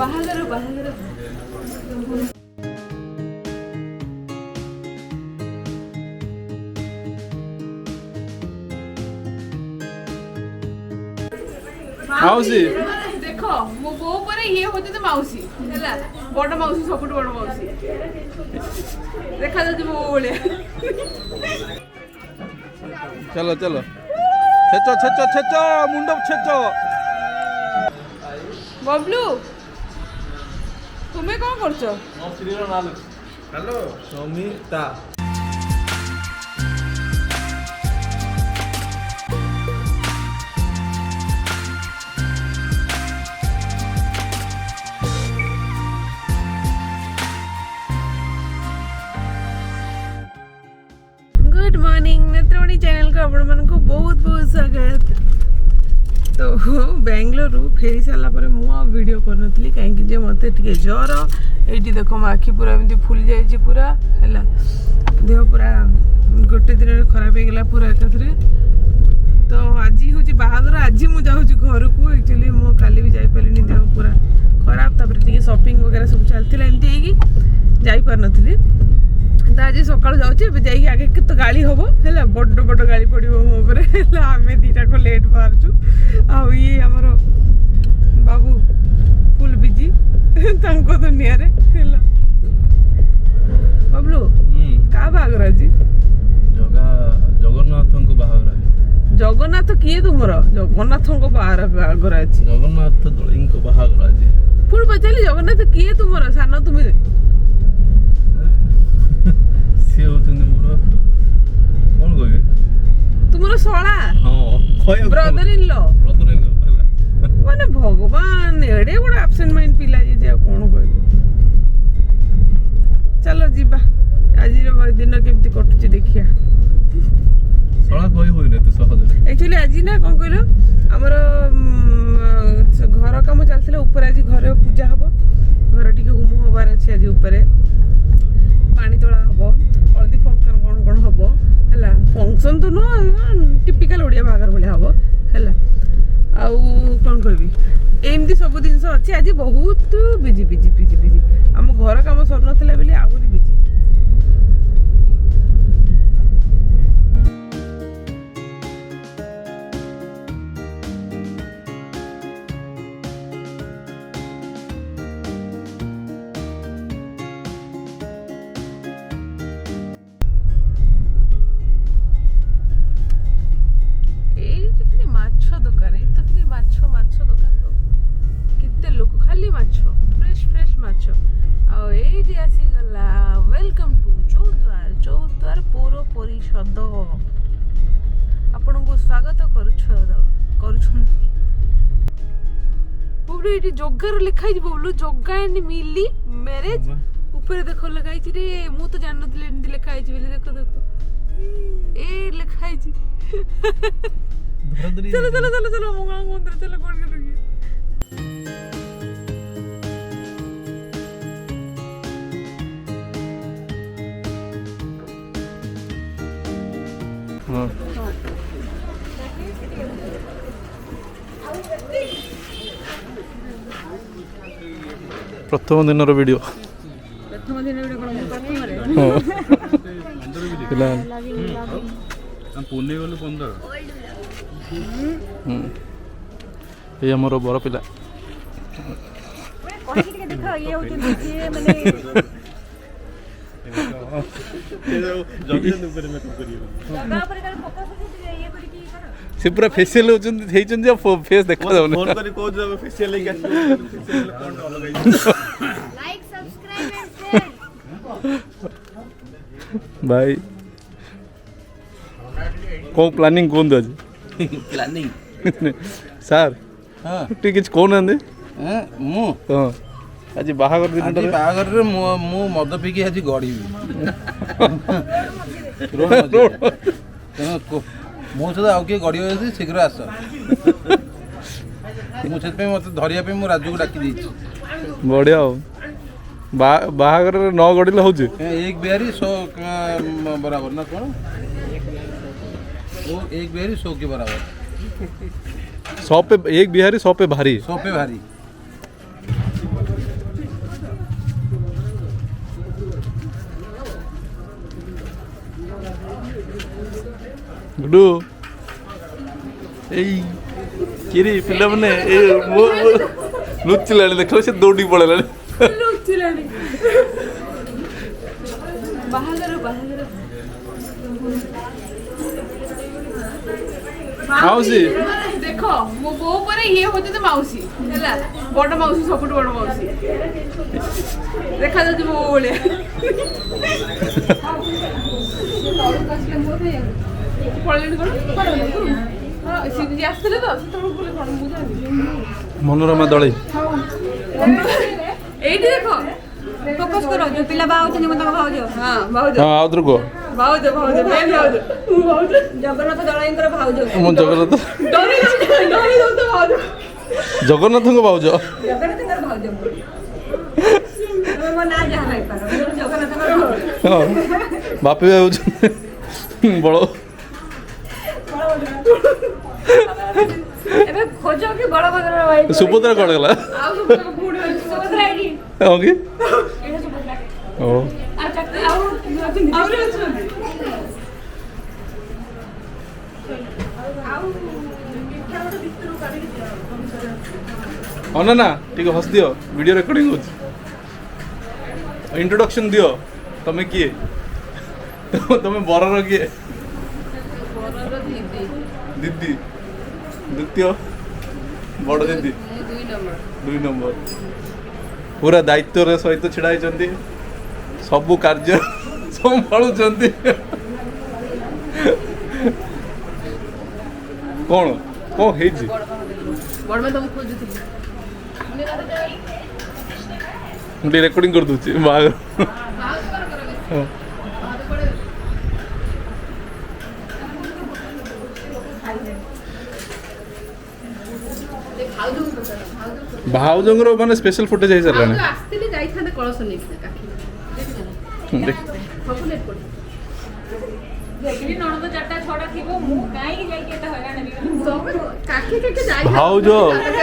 ବାହାଘର ବାହାଘର ମାଉସୀ ଦେଖ ମୋ ବୋଉ ପରେ ଇଏ ହଉଛନ୍ତି ମାଉସୀ ହେଲା ବଡ ମାଉସୀ ସବୁଠୁ ବଡ ମାଉସୀ ଦେଖାଯାଉଛି ମୋ ବୋଉ ଭଳିଆ चलो चलो छेचो छेचो छेचो मुंड छेचो बबलू तुम्हें कौन करछो hello Namita good morning Netramani channel को आपण मन को बहुत बहुत स्वागत तो बेंगलोर फेरी सारा पर मुझे वीडियो करनी कहीं मत ज्वर ये देख मो आखि पूरा एमती फुल जाइए पूरा है देह पूरा गोटे दिन खराब हो गला पूरा एकाथरे तो आज हूँ बाहागर आज मुझे घर को एक्चुअली मो काली भी जापारे देह पूरा खराब तापर शॉपिंग वगैरह सब चलता एमती जापार नी तो आज सकाल जाऊँ आगे के तो गाड़ी हम है बड़ बड़ गाड़ी पड़ो मो आम दीटा को लेट बाहरचु आमर बाबू फुल बिजी दुनिया रे बबलू क्या बाहागर आज जगन्नाथ को बाहागर जगन्नाथ किए तुम जगन्नाथ बाहागर आज जगन्नाथ दलाई को बाहागर आज पुणी पचारि जगन्नाथ किए तुम सान तुम्हें सी होचंदी मोर कोन कहबे तुमर सळा हां ब्रदर इन लॉ माने भगवान एडे बड़ एब्सेंट माइंड पिला जे कोन कहबे चलो जीबा आज दिन केमती कटुची देखिया सळा कोई होई नै त सहज एक्चुअली आज ना कोन कहलो हमर घर काम चलथिला ऊपर आज घरे पूजा हबो घर टिके होम होबार अछि आज ऊपर पानी तोला हबो हल्दी फंक्शन कौन कौन हम है फंक्शन तो नुह टिपिकल ओडिया बाहागर भाई हम है कौन कहबी एमती सब जिन अच्छे आज बहुत बिजी बिजी बिजी बिजी आम घर कम सर नाला बोली आहरी बिजी वेलकम टू चौद्वार चौद्वार पौर परिषद आपण को स्वागत बबलू ये जगार लिखाई बबलू जगा एंड मिली मैरिज ऊपर देख लिखाई रे मु तो जान नथि एंती लिखाई बोली देखो देखो ए लिखाई चलो चलो चलो चलो मंगला मंदिर चलो कोड के प्रथम दिन वीडियो ये आमर बर पिला से पूरा फेशियल होचंदी फेस देखा जाउन फोन करी को जब फेशियल लेके फेशियल कोन लगाई लाइक सब्सक्राइब एंड शेयर भाई को प्लानिंग कोन दज प्लानिंग सर हां ठीक है कोन आंदे हां मु हां आज बाहागर दिन आज बाहागर रे मु मद पीकी आज गड़ीबी रोड मो सदा आउ के गड़ी होई शीघ्र आस मु सेत पे मते धरिया पे मु राजू को डाकी दी बढ़िया हो बाहागर न गड़िले हो एक बिहारी 100 बराबर ना कोन वो एक बिहारी 100 के बराबर 100 पे एक बिहारी 100 पे भारी 100 पे भारी ଗୁଡୁ ଏଇ କିରି ପିଲାମାନେ ଏ ଲୁଚିଲାଣି ଦେଖ ସେ ଦୌଡ଼ି ପଳେଇଲାଣି ମାଉସୀ देख मो बो पर ये होते तो माउसी हैला बड़ माउसी सबुठ बड़ माउसी देखा जात मो बोले मनोरमा दलाई एठी देखो फोकस करो जो पिला बाउ छनी मत भाउज हां भाउज हां आउद्र को भाउज भाउज मैं भाउज जगन्नाथ दलाईंकर भाउज मो जगन्नाथ डरी तो भाउज जगन्नाथ को भाउज जगन्नाथकर भाउज मो ना जहा नहीं पारो जगन्नाथकर भाउज हां बापी भाउज बड़ो एबे खोजो कि बड़ बगर भाई सुभद्रा कौन गला आ सब बूढ़ सुभद्रा आईडी ओके एटा सुभद्रा ओ आ चक्कर आउ ना ठीक हस दियो वीडियो रिकॉर्डिंग हो इंट्रोडक्शन दियो तमे किए तमे बरर किए दीदी द्वितीय बड़ दीदी 2 नंबर पूरा दायित्व सहित छिड़ाई सबू कार्य संभालुंट कौन कौन है रेकर्डिंग कर दूची बाहर भाउजंगर माने स्पेशल फुटेज है चलने आस्तिले जाइथाने कळस नेकी काकी देख फकुलेट पड़ देखली नणद चारटा छडा थिबो मु काई जाई केटा हैरान काकी के जाई भाउज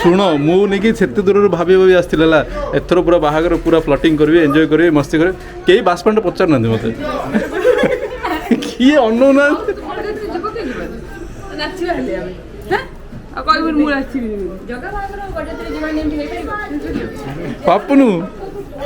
सुनो मु नेकी सेते दूर भाबी भाबी आस्तिला एथरो पूरा बाहागर पूरा फ्लटिंग करबे एन्जॉय करबे मस्ती करबे केई बासपंड पचार नंदी मते किए अनु ना नाची हले हम हैं आ कोई मु नाची जगा बागर गडत्री जीवन नेम ठीक है पापुनु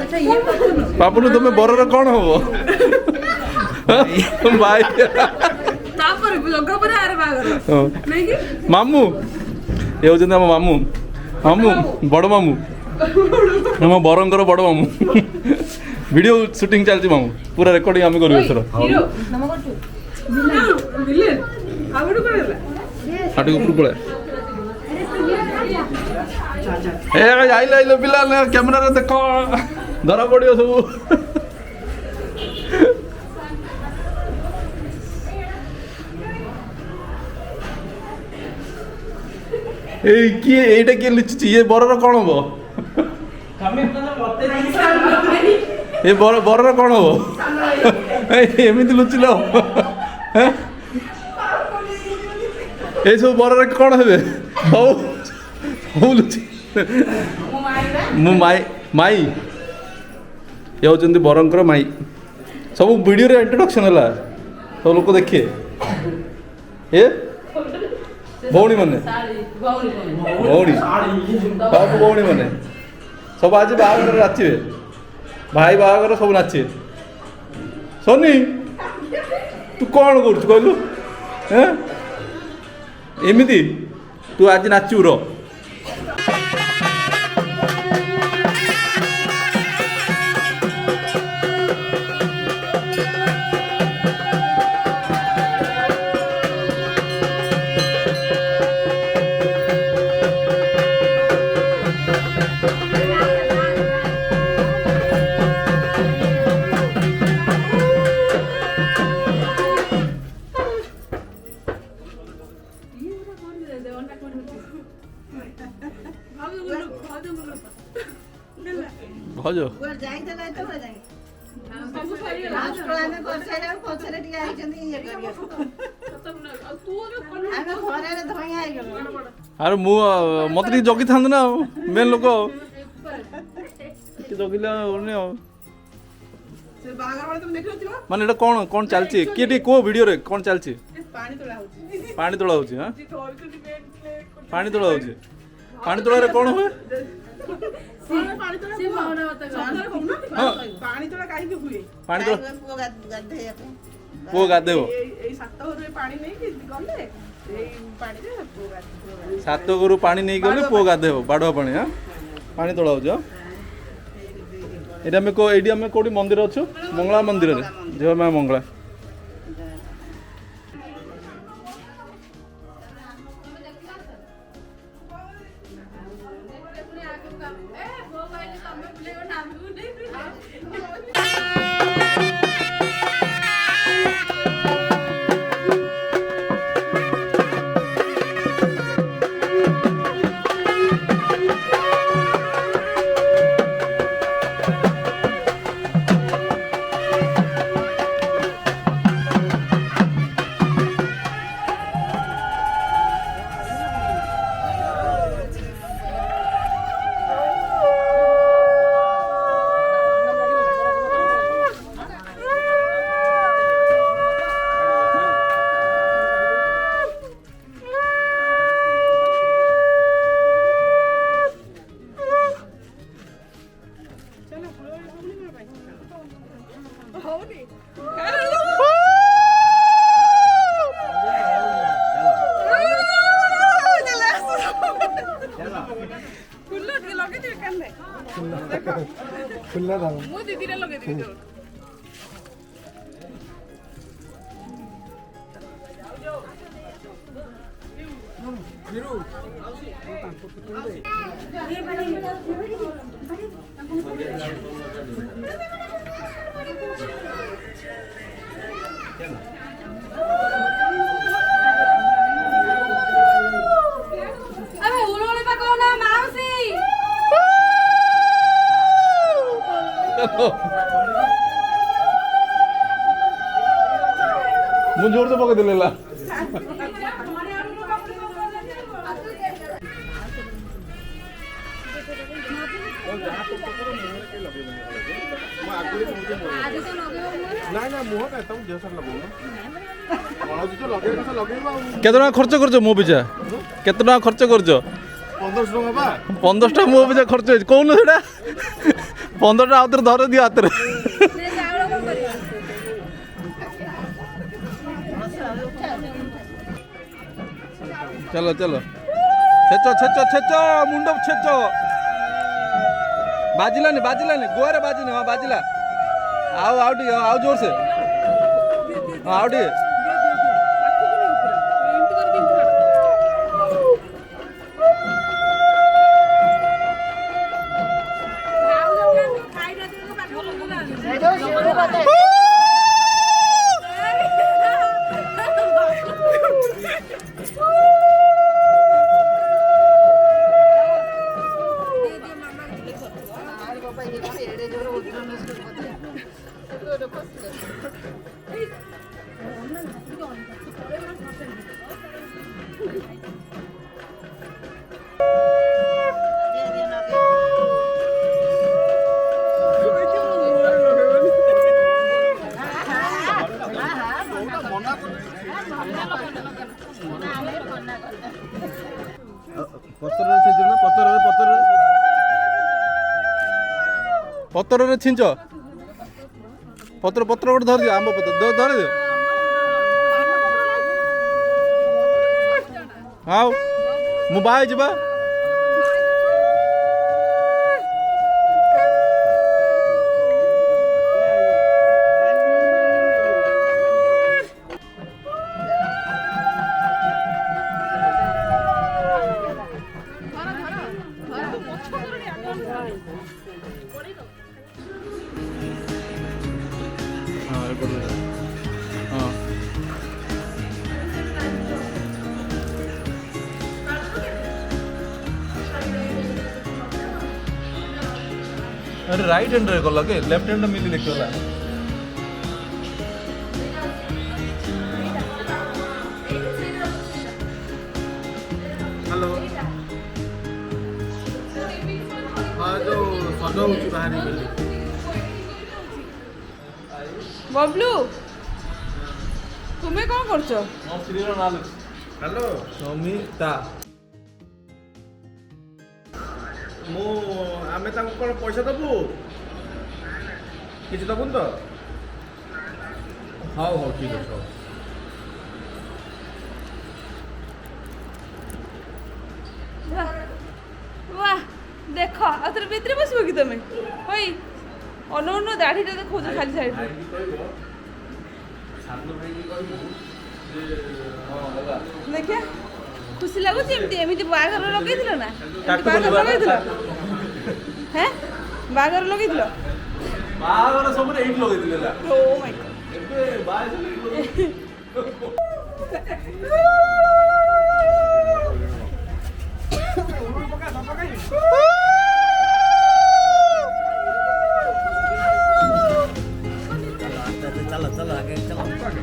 अच्छा ये पापुनु तुमे बरर कौन हो भाई तापर जगा पर आरे बागर नहीं कि मामू ये होजन हम मामू मामू बड़ मामू हम बरंकर बड़ मामू वीडियो शूटिंग चलती मामू पूरा रिकॉर्डिंग आम करू एथर हीरो नम करछु विलेन आगडू करेला आटे ऊपर पळे ए आइलो आइलो पिला कैमरा रे देखो धरा पड़ियो सब ए किए एटा के लिचि ये बरर कोन हो ए बरर कोन हो एमिति लुचिलो ए सब बरर कोन हेबे हो हो लुचि मु माई ये होचंदी बरंकर माई सब वीडियो रे इंट्रोडक्शन हला सब लोक देखिए ए भौणी माने भौणी सब भौणी माने सब आज बाहागर नाचिबे भाई बाहागर सब नाचिबे सोनी तू कौन करू कहलु हैं एमिति तू आज नाचू रो भाजो अरे मु मत जगी था ना मेन लोक जगिला माने कौन कौन चलती किए को वीडियो रे कौन चलती ପାଣି ତୋଳା ହଉଛି ପାଣି ତୋଳା ହଉଛି ହଁ ପାଣି ତୋଳା ହଉଛି ପାଣି ତୋଳାରେ କ'ଣ ହୁଏ ପାଣି ତୋଳା କାହିଁକି ହୁଏ ପାଣି ତୋଳା ପୁଅ ଗାଧେଇବ ଏଇ 7 ଘରୁ ପାଣି ନେଇକି ଗଲେ ଏଇ ପାଣିରେ ପୁଅ ଗାଧେଇବ 7 ଘରୁ ପାଣି ନେଇକି ଗଲେ ପୁଅ ଗାଧେଇବ ବାଡ଼ୁଆ ପାଣି ହଁ ପାଣି ତୋଳା ହଉଛି ଏଇଠି ଆମେ କୋଉଠି ମନ୍ଦିର ଅଛୁ ମଙ୍ଗଳା ମନ୍ଦିରରେ ଝିଅ ମା ମଙ୍ଗଳା ମୁଁ ଦିଦିଟା ଲଗେଇଦେବି ମୁଁ ଜୋର ତ ପକେଇ ଦେଲା କେତେ ଟଙ୍କା ଖର୍ଚ୍ଚ କରୁଛ ମୋ ପିଛା କେତେ ଟଙ୍କା ଖର୍ଚ୍ଚ କରୁଛ 1500 ମୋ ପିଛା ଖର୍ଚ୍ଚ ହେଇଛି କହୁନ ସେଟା 15ଟା ଆଉଥରେ ଧର ଦିଅ ହାତରେ चलो चलो छेचो छेचो छेचो मुंडो छेचो बाजिलानी गोरे बाजिनी हाँ बाजिला आओ आओ टी आओ जोर से आओ टी पतर छिंच पत्र पत्र गोटे धर दियो आंब पत्र धर दियो हाँ मु बाहे जिबा अरे राइट हैंड रे गला के लेफ्ट हैंड मिली देखला हेलो हां जो सजो होची बाहरी मिली बबलू ତୁମେ କ'ଣ କରୁଛ? ମୋ ସ୍ତ୍ରୀର ନାଁ ଲେଖ। ହ୍ୟାଲୋ ନମିତା। ଆମେ ତାଙ୍କୁ କ'ଣ ପଇସା ଦେବୁ? କିଛି ଦେବୁନି ତ? ହଉ ହଉ ଠିକ୍ ଅଛି ହଉ। ବାଃ ଦେଖ ଆଉ ଥରେ ଭିତରେ ବସିବ କି ତମେ? ହଇ ଅନଉନ ଦାଢ଼ିଟା ଦେଖାଉଛ ଖାଲି ସାଇଡ୍ରେ। ଦେଖିଆ ଖୁସି ଲାଗୁଛି ଏମିତି ଏମିତି ବାହାଘର ଲଗେଇଥିଲ ନା? ଏମିତି ବାହାଘର ଲଗେଇଥିଲ? ହେଁ ବାହାଘର ଲଗେଇଥିଲ? ବାହାଘର ସବୁ ଏଇଠି ଲଗେଇଥିଲେ ହେଲା। ଓ ମାଇ ଗଡ୍। ଏବେ चलो चलो आगे चलो आगे